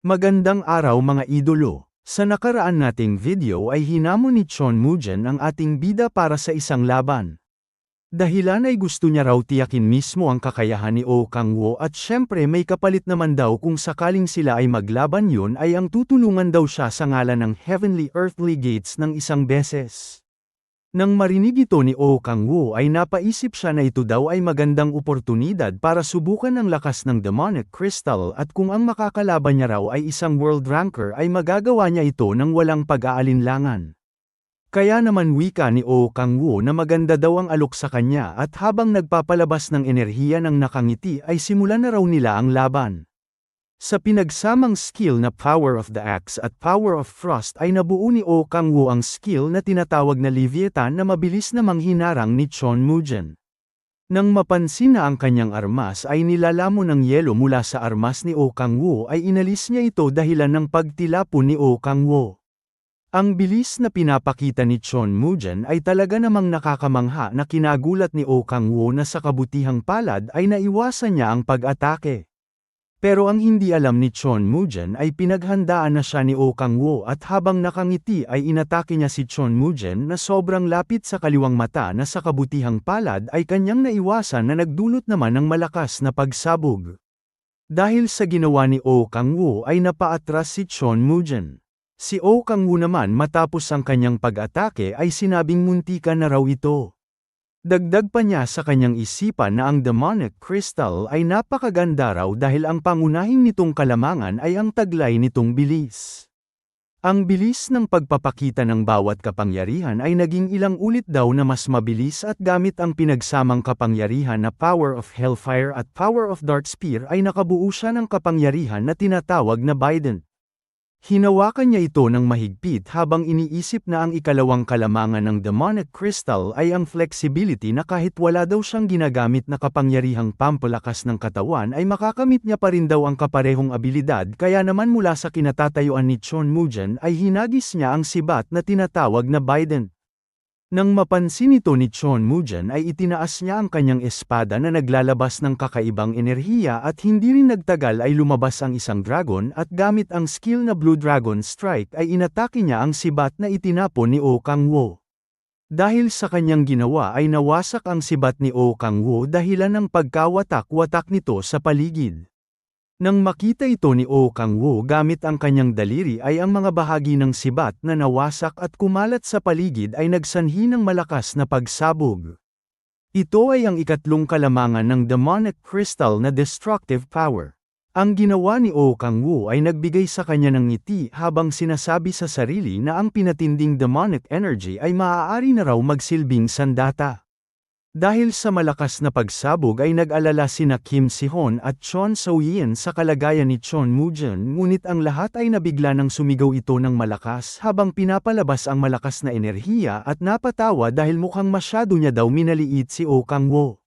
Magandang araw mga idolo. Sa nakaraan nating video ay hinamon ni Chon Mujen ang ating bida para sa isang laban. Dahilan ay gusto niya raw tiyakin mismo ang kakayahan ni Oh Kang-woo at syempre may kapalit naman daw kung sakaling sila ay maglaban yun ay ang tutulungan daw siya sa ngalan ng Heavenly Earthly Gates ng isang beses. Nang marinig ito ni Oh Kang-woo ay napaisip siya na ito daw ay magandang oportunidad para subukan ang lakas ng Demonic Crystal at kung ang makakalaban niya raw ay isang world ranker ay magagawa niya ito ng walang pag-aalinlangan. Kaya naman wika ni Oh Kang-woo na maganda daw ang alok sa kanya at habang nagpapalabas ng enerhiya ng nakangiti ay simulan na raw nila ang laban. Sa pinagsamang skill na Power of the Axe at Power of Frost ay nabuo ni Oh Kang-woo ang skill na tinatawag na Leviathan na mabilis na manghinarang ni Chon Mujen. Nang mapansin na ang kanyang armas ay nilalamon ng yelo mula sa armas ni Oh Kang-woo ay inalis niya ito dahilan ng pagtilapon ni Oh Kang-woo. Ang bilis na pinapakita ni Chon Mujen ay talaga namang nakakamangha na kinagulat ni Oh Kang-woo na sa kabutihang palad ay naiwasan niya ang pag-atake. Pero ang hindi alam ni Chon Mujen ay pinaghandaan na siya ni Oh Kang-woo at habang nakangiti ay inatake niya si Chon Mujen na sobrang lapit sa kaliwang mata na sa kabutihang palad ay kanyang naiwasan na nagdulot naman ng malakas na pagsabog. Dahil sa ginawa ni Oh Kang-woo ay napaatras si Chon Mujen. Si Oh Kang-woo naman matapos ang kanyang pag-atake ay sinabing muntikan na raw ito. Dagdag pa niya sa kanyang isipan na ang Demonic Crystal ay napakaganda raw dahil ang pangunahing nitong kalamangan ay ang taglay nitong bilis. Ang bilis ng pagpapakita ng bawat kapangyarihan ay naging ilang ulit daw na mas mabilis at gamit ang pinagsamang kapangyarihan na Power of Hellfire at Power of Dark Spear ay nakabuo siya ng kapangyarihan na tinatawag na Bident. Hinawakan niya ito ng mahigpit habang iniisip na ang ikalawang kalamangan ng Demonic Crystal ay ang flexibility na kahit wala daw siyang ginagamit na kapangyarihang pampalakas ng katawan ay makakamit niya pa rin daw ang kaparehong abilidad kaya naman mula sa kinatatayuan ni Chon Mujen ay hinagis niya ang sibat na tinatawag na Bident. Nang mapansin ito ni Chon Mujen ay itinaas niya ang kanyang espada na naglalabas ng kakaibang enerhiya at hindi rin nagtagal ay lumabas ang isang dragon at gamit ang skill na Blue Dragon Strike ay inatake niya ang sibat na itinapon ni Oh Kang-woo. Dahil sa kanyang ginawa ay nawasak ang sibat ni Oh Kang-woo dahilan ng pagkawatak-watak nito sa paligid. Nang makita ito ni Oh Kang-woo gamit ang kanyang daliri ay ang mga bahagi ng sibat na nawasak at kumalat sa paligid ay nagsanhi ng malakas na pagsabog. Ito ay ang ikatlong kalamangan ng Demonic Crystal na Destructive Power. Ang ginawa ni Oh Kang-woo ay nagbigay sa kanya ng ngiti habang sinasabi sa sarili na ang pinatinding demonic energy ay maaari na raw magsilbing sandata. Dahil sa malakas na pagsabog ay nag-alala sina Kim Si-hoon at Chon So-yeon sa kalagayan ni Chon Mujen ngunit ang lahat ay nabigla nang sumigaw ito ng malakas habang pinapalabas ang malakas na enerhiya at napatawa dahil mukhang masyado niya daw minaliit si Oh Kang-woo.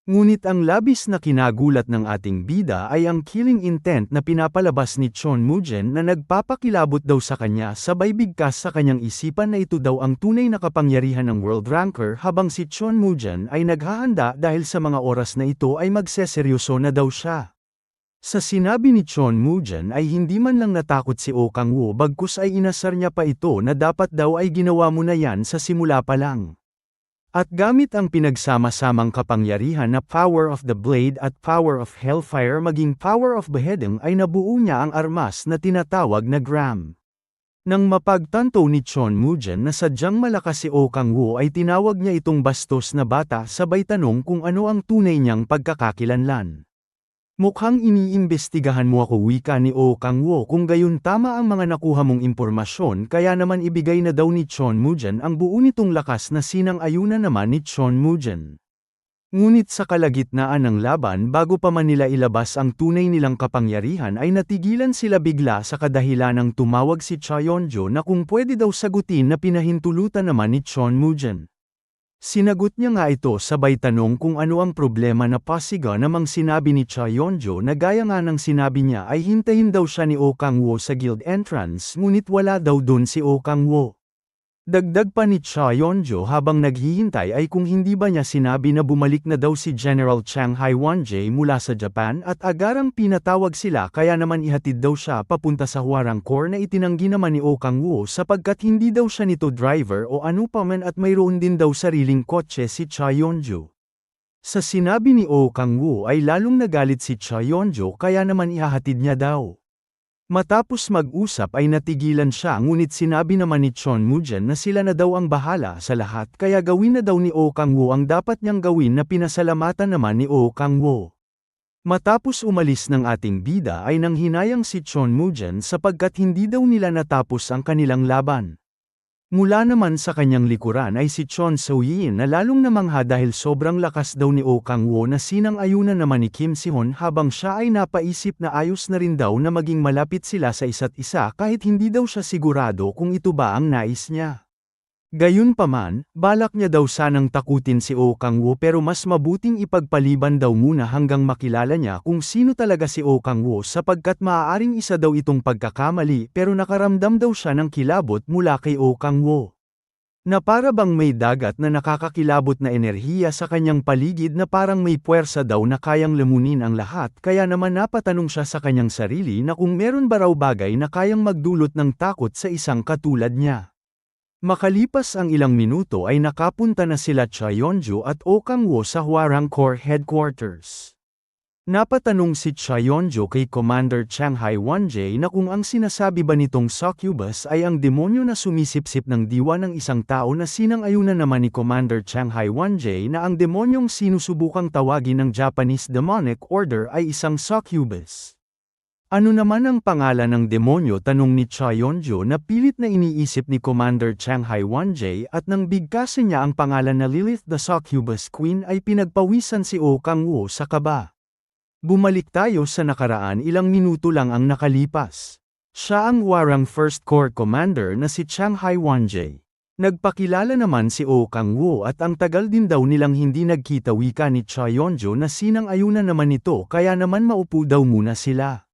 Ngunit ang labis na kinagulat ng ating bida ay ang killing intent na pinapalabas ni Chon Mujen na nagpapakilabot daw sa kanya sabay bigkas sa kanyang isipan na ito daw ang tunay na kapangyarihan ng world ranker habang si Chon Mujen ay naghahanda dahil sa mga oras na ito ay magseseryoso na daw siya. Sa sinabi ni Chon Mujen ay hindi man lang natakot si Oh Kang-woo bagkus ay inasar niya pa ito na dapat daw ay ginawa mo na yan sa simula pa lang. At gamit ang pinagsama-samang kapangyarihan na Power of the Blade at Power of Hellfire maging Power of Beheading ay nabuo niya ang armas na tinatawag na Gram. Nang mapagtanto ni Chon Mujen na sadyang malakas si Oh Kang-woo ay tinawag niya itong bastos na bata sabay tanong kung ano ang tunay niyang pagkakakilanlan. Mukhang iniimbestigahan mo ako wika ni Oh Kang-woo kung gayon tama ang mga nakuha mong impormasyon kaya naman ibigay na daw ni Chon Mujen ang buo nitong lakas na sinang-ayunan naman ni Chon Mujen. Ngunit sa kalagitnaan ng laban bago pa man nila ilabas ang tunay nilang kapangyarihan ay natigilan sila bigla sa kadahilanang tumawag si Cha Yeon-jo na kung pwede daw sagutin na pinahintulutan naman ni Chon Mujen. Sinagot niya nga ito sabay tanong kung ano ang problema na pasiga namang sinabi ni Cha Yeon-jo na gaya nga ng sinabi niya ay hintayin daw siya ni Oh Kang-woo sa guild entrance ngunit wala daw dun si Oh Kang-woo. Dagdag pa ni Cha Yonjo habang naghihintay ay kung hindi ba niya sinabi na bumalik na daw si General Chiang Hai-wan-jae mula sa Japan at agarang pinatawag sila kaya naman ihatid daw siya papunta sa Hwarangkor na itinanggi naman ni Oh Kang-woo sapagkat hindi daw siya nito driver o ano pa man at mayroon din daw sariling kotse si Cha Yonjo. Sa sinabi ni Oh Kang-woo ay lalong nagalit si Cha Yonjo kaya naman ihahatid niya daw. Matapos mag-usap ay natigilan siya ngunit sinabi naman ni Chon Moo-jin na sila na daw ang bahala sa lahat kaya gawin na daw ni Oh Kang-woo ang dapat niyang gawin na pinasalamatan naman ni Oh Kang-woo. Matapos umalis ng ating bida ay nanghinayang si Chon Moo-jin sapagkat hindi daw nila natapos ang kanilang laban. Mula naman sa kanyang likuran ay si Chon So-yin na lalong namangha dahil sobrang lakas daw ni Oh Kang-woo na sinang-ayunan naman ni Kim Si-hoon habang siya ay napaisip na ayos na rin daw na maging malapit sila sa isa't isa kahit hindi daw siya sigurado kung ito ba ang nais niya. Gayunpaman, balak niya daw sanang takutin si Oh Kang-woo pero mas mabuting ipagpaliban daw muna hanggang makilala niya kung sino talaga si Oh Kang-woo sapagkat maaaring isa daw itong pagkakamali pero nakaramdam daw siya ng kilabot mula kay Oh Kang-woo. Na para bang may dagat na nakakakilabot na enerhiya sa kanyang paligid na parang may puwersa daw na kayang lamunin ang lahat kaya naman napatanong siya sa kanyang sarili na kung meron ba raw bagay na kayang magdulot ng takot sa isang katulad niya. Makalipas ang ilang minuto ay nakapunta na sila Cha Yonjo at Oh Kang-woo sa Hwarangkor headquarters. Napatanong si Cha Yonjo kay Commander Chiang Hai-wan-jae na kung ang sinasabi ba nitong succubus ay ang demonyo na sumisipsip ng diwa ng isang tao na sinang-ayunan naman ni Commander Chiang Hai-wan-jae na ang demonyong sinusubukang tawagin ng Japanese Demonic Order ay isang succubus. Ano naman ang pangalan ng demonyo tanong ni Cha Yonjo na pilit na iniisip ni Commander Chiang Hai-wan-jae at nang bigkasin niya ang pangalan na Lilith the Succubus Queen ay pinagpawisan si Oh Kang-woo sa kaba. Bumalik tayo sa nakaraan ilang minuto lang ang nakalipas. Siya ang Hwarang First Corps Commander na si Chiang Hai-wan-jae. Nagpakilala naman si Oh Kang-woo at ang tagal din daw nilang hindi nagkita wika ni Cha Yonjo na sinang-ayunan naman nito kaya naman maupo daw muna sila.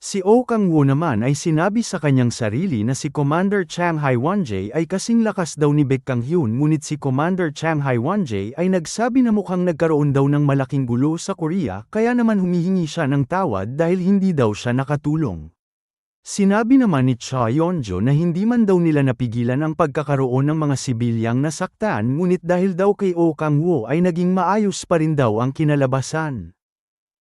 Si Oh Kang-woo naman ay sinabi sa kanyang sarili na si Commander Chiang Hai-wan-jae ay kasing lakas daw ni Baek Kang-hyun ngunit si Commander Chiang Hai-wan-jae ay nagsabi na mukhang nagkaroon daw ng malaking gulo sa Korea kaya naman humihingi siya ng tawad dahil hindi daw siya nakatulong. Sinabi naman ni Cha Yonjo na hindi man daw nila napigilan ang pagkakaroon ng mga sibilyang nasaktan ngunit dahil daw kay Oh Kang-woo ay naging maayos pa rin daw ang kinalabasan.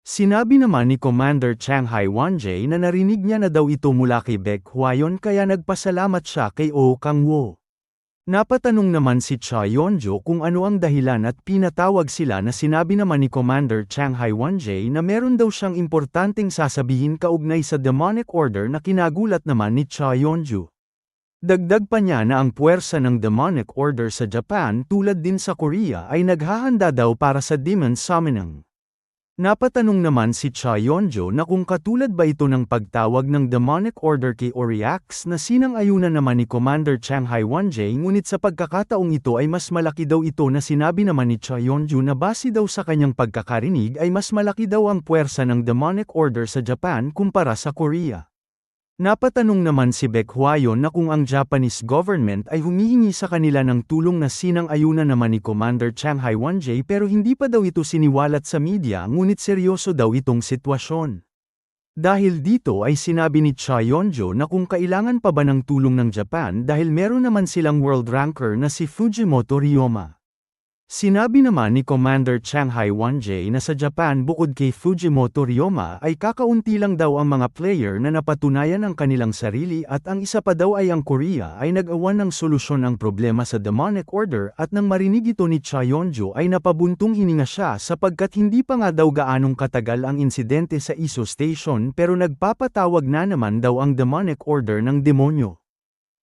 Sinabi naman ni Commander Chiang Hai-wan-jae na narinig niya na daw ito mula kay Baek Hwayon kaya nagpasalamat siya kay Oh Kang-woo. Napatanong naman si Cha Yonjo kung ano ang dahilan at pinatawag sila na sinabi naman ni Commander Chiang Hai-wan-jae na meron daw siyang importanteng sasabihin kaugnay sa Demonic Order na kinagulat naman ni Cha Yonjo. Dagdag pa niya na ang puwersa ng Demonic Order sa Japan tulad din sa Korea ay naghahanda daw para sa Demon Summoning. Napatanong naman si Cha Yonjo na kung katulad ba ito ng pagtawag ng Demonic Order kay Oriax na sinang-ayunan naman ni Commander Chiang Hai-wan-jae ngunit sa pagkakataong ito ay mas malaki daw ito na sinabi naman ni Cha Yonjo na base daw sa kanyang pagkakarinig ay mas malaki daw ang puwersa ng Demonic Order sa Japan kumpara sa Korea. Napatanong naman si Baek Hwayon na kung ang Japanese government ay humihingi sa kanila ng tulong na sinang-ayunan naman ni Commander Chiang Hai-wan-jae pero hindi pa daw ito siniwalat sa media ngunit seryoso daw itong sitwasyon. Dahil dito ay sinabi ni Cha Yonjo na kung kailangan pa ba ng tulong ng Japan dahil meron naman silang world ranker na si Fujimoto Ryoma. Sinabi naman ni Commander Chiang Hai-wan-jae na sa Japan bukod kay Fujimoto Ryoma ay kakaunti lang daw ang mga player na napatunayan ang kanilang sarili at ang isa pa daw ay ang Korea ay nag-awan ng solusyon ang problema sa Demonic Order at nang marinig ito ni Cha Yonjo ay napabuntong hininga siya sapagkat hindi pa nga daw gaanong katagal ang insidente sa Iso Station pero nagpapatawag na naman daw ang Demonic Order ng demonyo.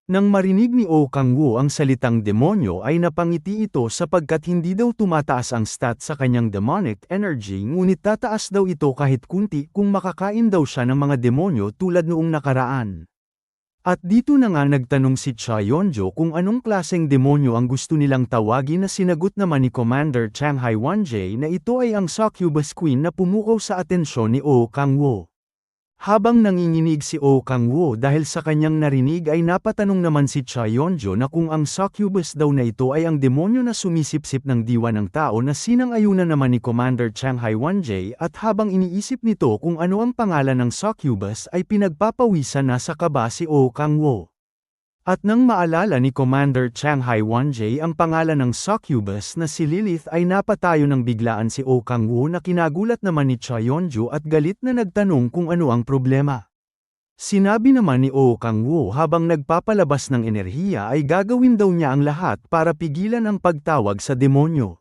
Nang marinig ni Oh Kang-woo ang salitang demonyo ay napangiti ito sapagkat hindi daw tumataas ang stat sa kanyang demonic energy ngunit tataas daw ito kahit kunti kung makakain daw siya ng mga demonyo tulad noong nakaraan. At dito na nga nagtanong si Cha Yonjo kung anong klaseng demonyo ang gusto nilang tawagin na sinagot naman ni Commander Chiang Hai-wan-jae na ito ay ang Succubus Queen na pumukaw sa atensyon ni Oh Kang-woo. Habang nanginginig si Oh Kang-woo dahil sa kanyang narinig ay napatanong naman si Cha Yeon-jo na kung ang succubus daw na ito ay ang demonyo na sumisipsip ng diwa ng tao na sinang-ayunan naman ni Commander Chang Hae-won-jae at habang iniisip nito kung ano ang pangalan ng succubus ay pinagpapawisan na sa kaba si Oh Kang-woo. At nang maalala ni Commander Chang Hae-won-jae ang pangalan ng succubus na si Lilith ay napatayo ng biglaan si Oh Kang-woo na kinagulat naman ni Cha Yeon-jo at galit na nagtanong kung ano ang problema. Sinabi naman ni Oh Kang-woo habang nagpapalabas ng enerhiya ay gagawin daw niya ang lahat para pigilan ang pagtawag sa demonyo.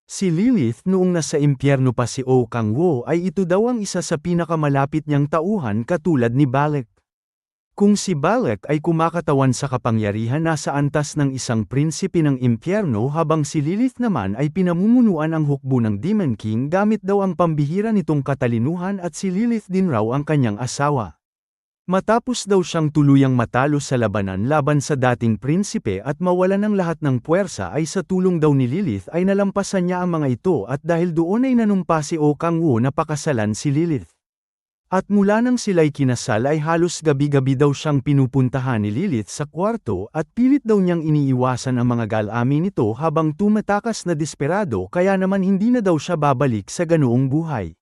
Si Lilith noong nasa impyerno pa si Oh Kang-woo ay ito daw ang isa sa pinakamalapit niyang tauhan katulad ni Balak. Kung si Balak ay kumakatawan sa kapangyarihan nasa antas ng isang prinsipe ng impyerno habang si Lilith naman ay pinamumunuan ang hukbo ng Demon King gamit daw ang pambihira nitong katalinuhan at si Lilith din raw ang kanyang asawa. Matapos daw siyang tuluyang matalo sa labanan laban sa dating prinsipe at mawalan ng lahat ng puwersa ay sa tulong daw ni Lilith ay nalampasan niya ang mga ito at dahil doon ay nanumpa si Oh Kang-woo na pakasalan si Lilith. At mula nang sila'y kinasal ay halos gabi-gabi daw siyang pinupuntahan ni Lilith sa kwarto at pilit daw niyang iniiwasan ang mga galami nito habang tumatakas na desperado kaya naman hindi na daw siya babalik sa ganoong buhay.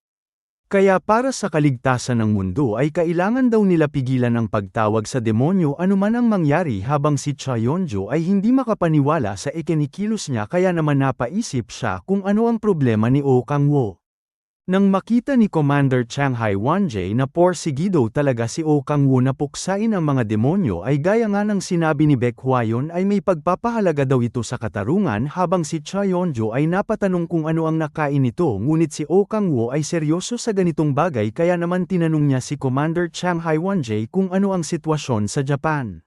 Kaya para sa kaligtasan ng mundo ay kailangan daw nila pigilan ang pagtawag sa demonyo anuman ang mangyari habang si Cha Yeon-jo ay hindi makapaniwala sa ikinikilos niya kaya naman napaisip siya kung ano ang problema ni Oh Kang-woo. Nang makita ni Commander Chang Hae-won-jae na porsigido talaga si Oh Kang-woo na puksain ang mga demonyo ay gaya nga ng sinabi ni Baek Hwa-yeon ay may pagpapahalaga daw ito sa katarungan habang si Cha Yeon-jo ay napatanong kung ano ang nakain nito ngunit si Oh Kang-woo ay seryoso sa ganitong bagay kaya naman tinanong niya si Commander Chang Hae-won-jae kung ano ang sitwasyon sa Japan.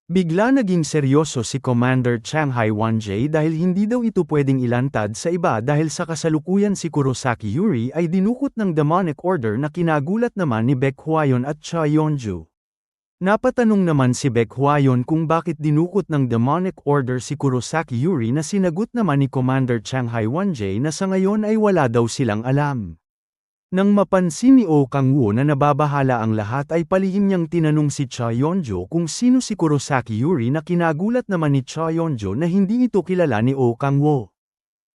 Bigla naging seryoso si Commander Chang Hae-won-jae dahil hindi daw ito pwedeng ilantad sa iba dahil sa kasalukuyan si Kurosaki Yuri ay dinukot ng demonic order na kinagulat naman ni Baek Hwa-yeon at Cha Yeon-jo. Napatanong naman si Baek Hwa-yeon kung bakit dinukot ng demonic order si Kurosaki Yuri na sinagot naman ni Commander Chang Hae-won-jae na sa ngayon ay wala daw silang alam. Nang mapansin ni Oh Kang-woo na nababahala ang lahat ay palihim niyang tinanong si Cha Yeon-jo kung sino si Kurosaki Yuri na kinagulat naman ni Cha Yeon-jo na hindi ito kilala ni Oh Kang-woo.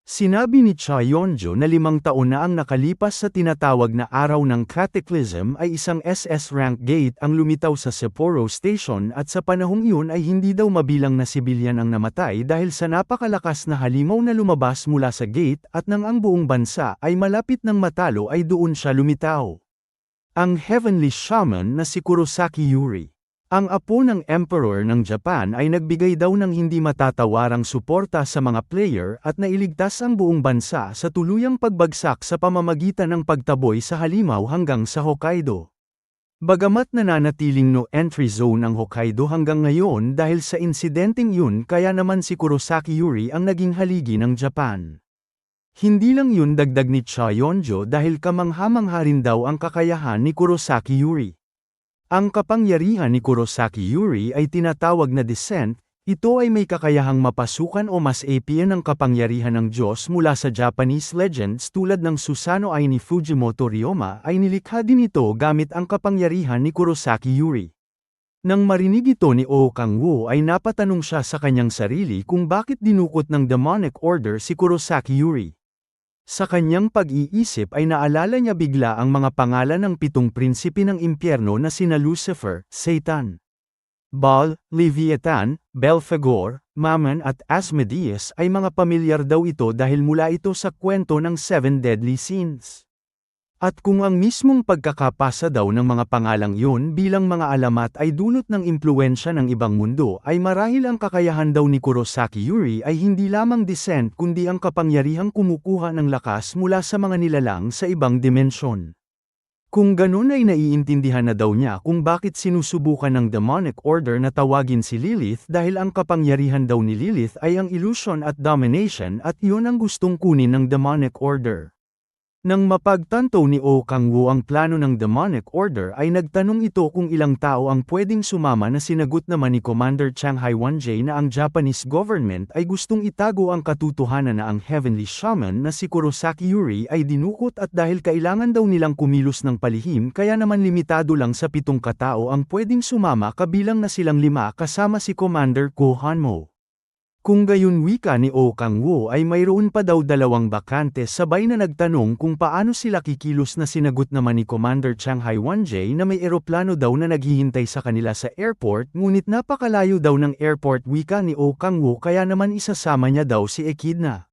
Sinabi ni Cha Yeon-jo na 5 taon na ang nakalipas sa tinatawag na araw ng Cataclysm ay isang SS rank gate ang lumitaw sa Sapporo Station at sa panahong iyon ay hindi daw mabilang na sibilyan ang namatay dahil sa napakalakas na halimaw na lumabas mula sa gate at nang ang buong bansa ay malapit ng matalo ay doon siya lumitaw. Ang Heavenly Shaman na si Kurosaki Yuri. Ang apo ng Emperor ng Japan ay nagbigay daw ng hindi matatawarang suporta sa mga player at nailigtas ang buong bansa sa tuluyang pagbagsak sa pamamagitan ng pagtaboy sa halimaw hanggang sa Hokkaido. Bagamat nananatiling no entry zone ang Hokkaido hanggang ngayon dahil sa insidenteng yun kaya naman si Kurosaki Yuri ang naging haligi ng Japan. Hindi lang yun dagdag ni Cha Yeon-jo dahil kamangha-mangha rin daw ang kakayahan ni Kurosaki Yuri. Ang kapangyarihan ni Kurosaki Yuri ay tinatawag na descent, ito ay may kakayahang mapasukan o mas apian ang kapangyarihan ng Diyos mula sa Japanese legends tulad ng Susanoo ai ni Fujimoto Ryoma ay nilikha din ito gamit ang kapangyarihan ni Kurosaki Yuri. Nang marinig ito ni Oh Kang-woo ay napatanong siya sa kanyang sarili kung bakit dinukot ng demonic order si Kurosaki Yuri. Sa kanyang pag-iisip ay naalala niya bigla ang mga pangalan ng 7 prinsipe ng impyerno na sina Lucifer, Satan, Baal, Leviathan, Belphegor, Mammon at Asmodeus ay mga pamilyar daw ito dahil mula ito sa kwento ng 7 deadly sins. At kung ang mismong pagkakapasa daw ng mga pangalang yun bilang mga alamat ay dulot ng impluensya ng ibang mundo ay marahil ang kakayahan daw ni Kurosaki Yuri ay hindi lamang descent kundi ang kapangyarihang kumukuha ng lakas mula sa mga nilalang sa ibang dimensyon. Kung ganun ay naiintindihan na daw niya kung bakit sinusubukan ng demonic order na tawagin si Lilith dahil ang kapangyarihan daw ni Lilith ay ang illusion at domination at iyon ang gustong kunin ng demonic order. Nang mapagtanto ni Oh Kang-woo ang plano ng Demonic Order ay nagtanong ito kung ilang tao ang pwedeng sumama na sinagot naman ni Commander Chang Hai-won-jae na ang Japanese government ay gustong itago ang katotohanan na ang Heavenly Shaman na si Kurosaki Yuri ay dinukot at dahil kailangan daw nilang kumilos ng palihim kaya naman limitado lang sa 7 katao ang pwedeng sumama kabilang na silang 5 kasama si Commander Ko Han-mo. Kung gayon wika ni Oh Kang-woo ay mayroon pa daw 2 bakante sabay na nagtanong kung paano sila kikilos na sinagot naman ni Commander Chang Hai-won-jae na may eroplano daw na naghihintay sa kanila sa airport ngunit napakalayo daw ng airport wika ni Oh Kang-woo kaya naman isasama niya daw si Echidna.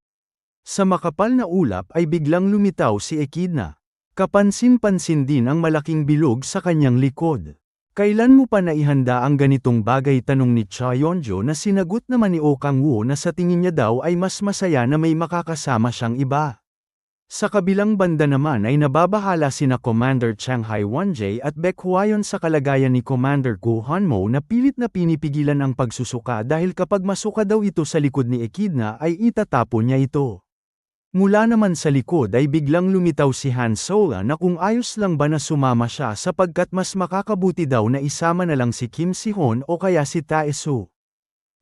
Sa makapal na ulap ay biglang lumitaw si Echidna. Kapansin-pansin din ang malaking bilog sa kanyang likod. Kailan mo pa naihanda ang ganitong bagay tanong ni Cha Yeonjo na sinagot naman ni Oh Kang-woo na sa tingin niya daw ay mas masaya na may makakasama siyang iba. Sa kabilang banda naman ay nababahala sina Commander Chang Hai-won-jae at Baek Hwayon sa kalagayan ni Commander Ko Han-mo na pilit na pinipigilan ang pagsusuka dahil kapag masuka daw ito sa likod ni Echidna ay itatapon niya ito. Mula naman sa likod ay biglang lumitaw si Han Sola na kung ayos lang ba na sumama siya sapagkat mas makakabuti daw na isama na lang si Kim Si-hon o kaya si Tae-soo.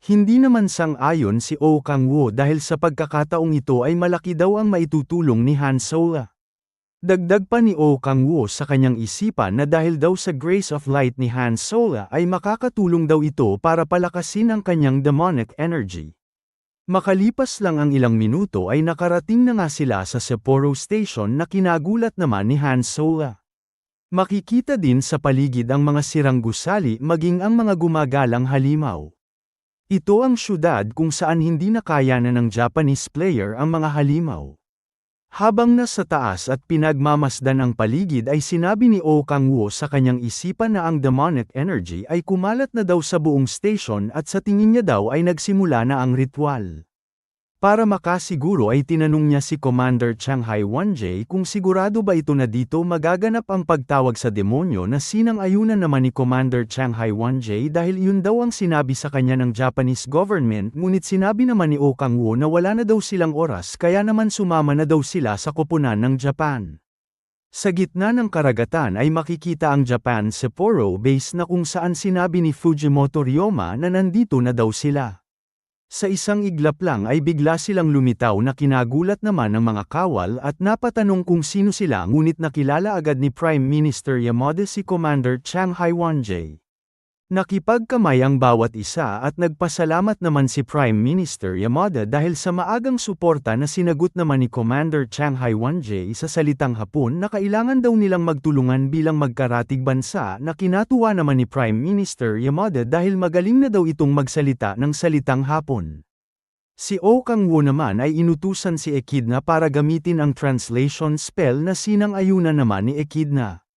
Hindi naman sang-ayon si Oh Kang-woo dahil sa pagkakataong ito ay malaki daw ang maitutulong ni Han Sola. Dagdag pa ni Oh Kang-woo sa kanyang isipan na dahil daw sa Grace of Light ni Han Sola ay makakatulong daw ito para palakasin ang kanyang demonic energy. Makalipas lang ang ilang minuto ay nakarating na nga sila sa Sapporo Station na kinagulat naman ni Han Sola. Makikita din sa paligid ang mga sirang gusali maging ang mga gumagalang halimaw. Ito ang syudad kung saan hindi nakayanan ng Japanese player ang mga halimaw. Habang nasa taas at pinagmamasdan ang paligid ay sinabi ni Oh Kang-woo sa kanyang isipan na ang demonic energy ay kumalat na daw sa buong station at sa tingin niya daw ay nagsimula na ang ritual. Para makasiguro ay tinanong niya si Commander Chang Hai-won-jae kung sigurado ba ito na dito magaganap ang pagtawag sa demonyo na sinang-ayunan naman ni Commander Chang Hai-won-jae dahil yun daw ang sinabi sa kanya ng Japanese government ngunit sinabi naman ni Oh Kang-woo na wala na daw silang oras kaya naman sumama na daw sila sa koponan ng Japan. Sa gitna ng karagatan ay makikita ang Japan Sapporo base na kung saan sinabi ni Fujimoto Ryoma na nandito na daw sila. Sa isang iglap lang ay bigla silang lumitaw na kinagulat naman ng mga kawal at napatanong kung sino sila ngunit nakilala agad ni Prime Minister Yamada si Commander Chang Hai-won-jae. Nakipagkamay ang bawat isa at nagpasalamat naman si Prime Minister Yamada dahil sa maagang suporta na sinagot naman ni Commander Chang Hai-won-jae sa salitang Hapon na kailangan daw nilang magtulungan bilang magkaratig bansa na kinatuwa naman ni Prime Minister Yamada dahil magaling na daw itong magsalita ng salitang Hapon. Si Oh Kang-woo naman ay inutusan si Echidna para gamitin ang translation spell na sinang-ayunan naman ni Echidna.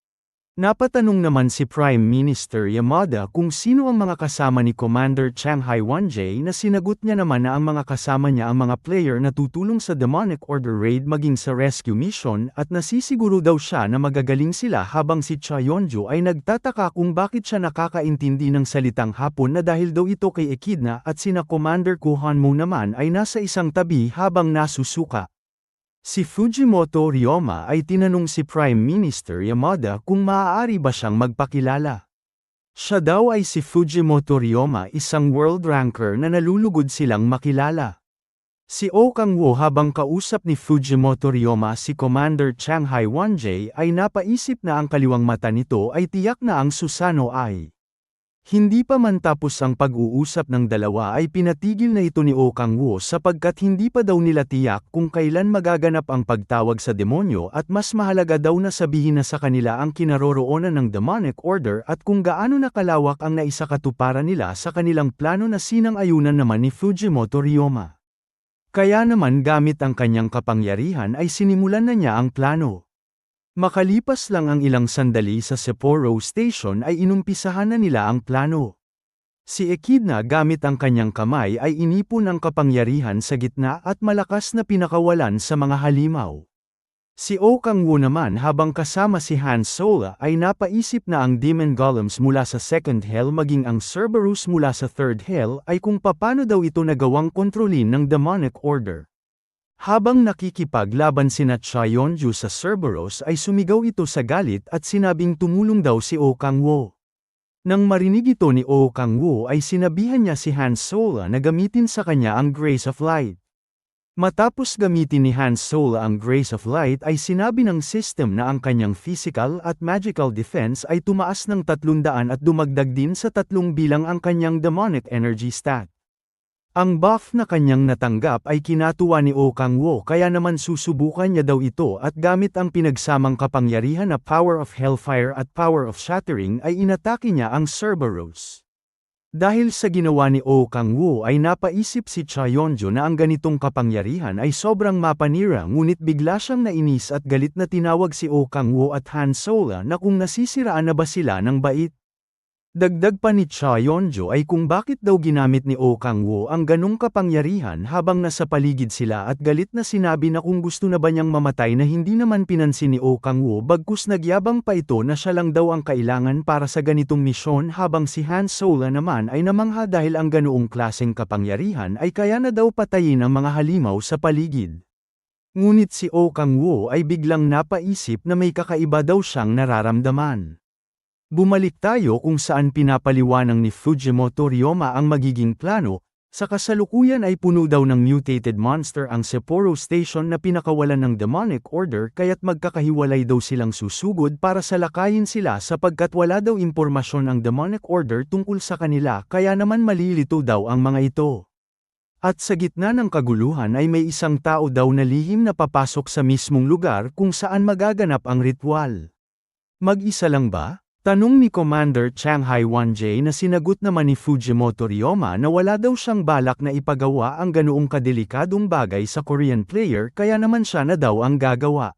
Napatanong naman si Prime Minister Yamada kung sino ang mga kasama ni Commander Chang Hai-won-jae na sinagot niya naman na ang mga kasama niya ang mga player na tutulong sa Demonic Order raid maging sa rescue mission at nasisiguro daw siya na magagaling sila habang si Cha Yeonjo ay nagtataka kung bakit siya nakakaintindi ng salitang Hapon na dahil daw ito kay Echidna at sina Commander Ko Han-mo naman ay nasa isang tabi habang nasusuka. Si Fujimoto Ryoma ay tinanong si Prime Minister Yamada kung maaari ba siyang magpakilala. Siya daw ay si Fujimoto Ryoma, isang world ranker na nalulugod silang makilala. Si Oh Kang-woo habang kausap ni Fujimoto Ryoma si Commander Chang Hai-won-jae ay napaisip na ang kaliwang mata nito ay tiyak na ang Susanoo ay. Hindi pa man tapos ang pag-uusap ng dalawa ay pinatigil na ito ni Oh Kang-woo sapagkat hindi pa daw nila tiyak kung kailan magaganap ang pagtawag sa demonyo at mas mahalaga daw na sabihin na sa kanila ang kinaroroonan ng Demonic Order at kung gaano nakalawak ang naisakatuparan nila sa kanilang plano na sinang-ayunan naman ni Fujimoto Ryoma. Kaya naman gamit ang kanyang kapangyarihan ay sinimulan na niya ang plano. Makalipas lang ang ilang sandali sa Sapporo Station ay inumpisahan na nila ang plano. Si Echidna gamit ang kanyang kamay ay inipon ang kapangyarihan sa gitna at malakas na pinakawalan sa mga halimaw. Si Oh Kang-woo naman habang kasama si Han Sola ay napaisip na ang Demon Golems mula sa Second Hell maging ang Cerberus mula sa Third Hell ay kung paano daw ito nagawang kontrolin ng Demonic Order. Habang nakikipaglaban sina Cha Yeonju sa Cerberus ay sumigaw ito sa galit at sinabing tumulong daw si Oh Kang-woo. Nang marinig ito ni Oh Kang-woo ay sinabihan niya si Han Solo na gamitin sa kanya ang Grace of Light. Matapos gamitin ni Han Solo ang Grace of Light ay sinabi ng system na ang kanyang physical at magical defense ay tumaas ng 300 at dumagdag din sa 3 bilang ang kanyang demonic energy stat. Ang buff na kanyang natanggap ay kinatuwa ni Oh Kang-woo kaya naman susubukan niya daw ito at gamit ang pinagsamang kapangyarihan na Power of Hellfire at Power of Shattering ay inatake niya ang Cerberus. Dahil sa ginawa ni Oh Kang-woo ay napaisip si Cha Yeonju na ang ganitong kapangyarihan ay sobrang mapanira ngunit bigla siyang nainis at galit na tinawag si Oh Kang-woo at Han Solo na kung nasisiraan na ba sila ng bait. Dagdag pa ni Cha Yeonju ay kung bakit daw ginamit ni Oh Kang-woo ang ganong kapangyarihan habang nasa paligid sila at galit na sinabi na kung gusto na ba niyang mamatay na hindi naman pinansin ni Oh Kang-woo bagkus nagyabang pa ito na siya lang daw ang kailangan para sa ganitong misyon habang si Han Solo naman ay namangha dahil ang ganoong klaseng kapangyarihan ay kaya na daw patayin ang mga halimaw sa paligid. Ngunit si Oh Kang-woo ay biglang napaisip na may kakaiba daw siyang nararamdaman. Bumalik tayo kung saan pinapaliwanag ni Fujimoto Ryoma ang magiging plano, sa kasalukuyan ay puno daw ng mutated monster ang Sapporo Station na pinakawalan ng demonic order kaya't magkakahiwalay daw silang susugod para salakayin sila sapagkat wala daw impormasyon ang demonic order tungkol sa kanila kaya naman malilito daw ang mga ito. At sa gitna ng kaguluhan ay may isang tao daw na lihim na papasok sa mismong lugar kung saan magaganap ang ritual. Mag-isa lang ba? Tanong ni Commander Chang Hai-1J na sinagot naman ni Fujimoto Ryoma na wala daw siyang balak na ipagawa ang ganoong kadelikadong bagay sa Korean player kaya naman siya na daw ang gagawa.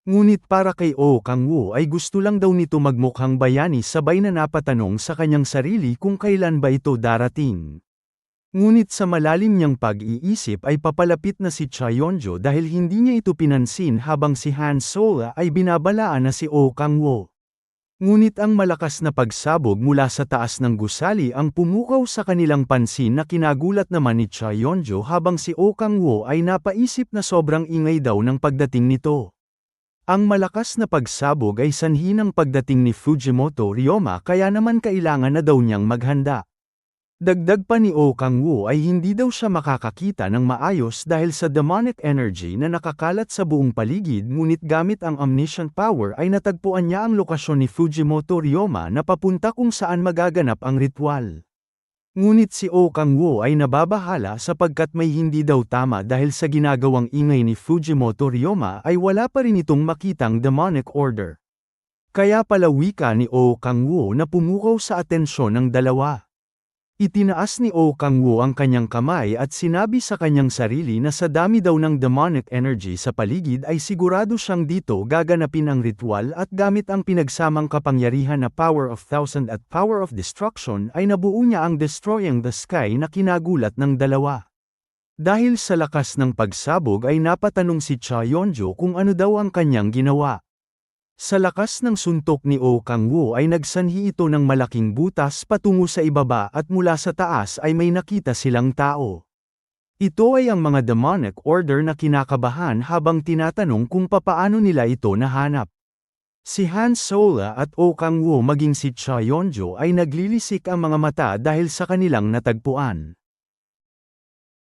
Ngunit para kay Oh Kang-woo ay gusto lang daw nito magmukhang bayani sabay na napatanong sa kanyang sarili kung kailan ba ito darating. Ngunit sa malalim niyang pag-iisip ay papalapit na si Cha Yeonju dahil hindi niya ito pinansin habang si Han Solo ay binabalaan na si Oh Kang-woo. Ngunit ang malakas na pagsabog mula sa taas ng gusali ang pumukaw sa kanilang pansin na kinagulat naman ni Cha Yeonju habang si Oh Kang-woo ay napaisip na sobrang ingay daw ng pagdating nito. Ang malakas na pagsabog ay sanhi ng pagdating ni Fujimoto Ryoma kaya naman kailangan na daw niyang maghanda. Dagdag pa ni Oh Kang-woo ay hindi daw siya makakakita ng maayos dahil sa demonic energy na nakakalat sa buong paligid ngunit gamit ang omniscient power ay natagpuan niya ang lokasyon ni Fujimoto Ryoma na papunta kung saan magaganap ang ritual. Ngunit si Oh Kang-woo ay nababahala sapagkat may hindi daw tama dahil sa ginagawang ingay ni Fujimoto Ryoma ay wala pa rin itong makitang demonic order. Kaya pala wika ni Oh Kang-woo na pumukaw sa atensyon ng dalawa. Itinaas ni Oh Kang-woo ang kanyang kamay at sinabi sa kanyang sarili na sa dami daw ng demonic energy sa paligid ay sigurado siyang dito gaganapin ang ritual at gamit ang pinagsamang kapangyarihan na Power of Thousand at Power of Destruction ay nabuo niya ang Destroying the Sky na kinagulat ng dalawa. Dahil sa lakas ng pagsabog ay napatanong si Cha Yeonju kung ano daw ang kanyang ginawa. Sa lakas ng suntok ni Oh Kang-woo ay nagsanhi ito ng malaking butas patungo sa ibaba at mula sa taas ay may nakita silang tao. Ito ay ang mga demonic order na kinakabahan habang tinatanong kung papaano nila ito nahanap. Si Han Solo at Oh Kang-woo maging si Cha Yeonju ay naglilisik ang mga mata dahil sa kanilang natagpuan.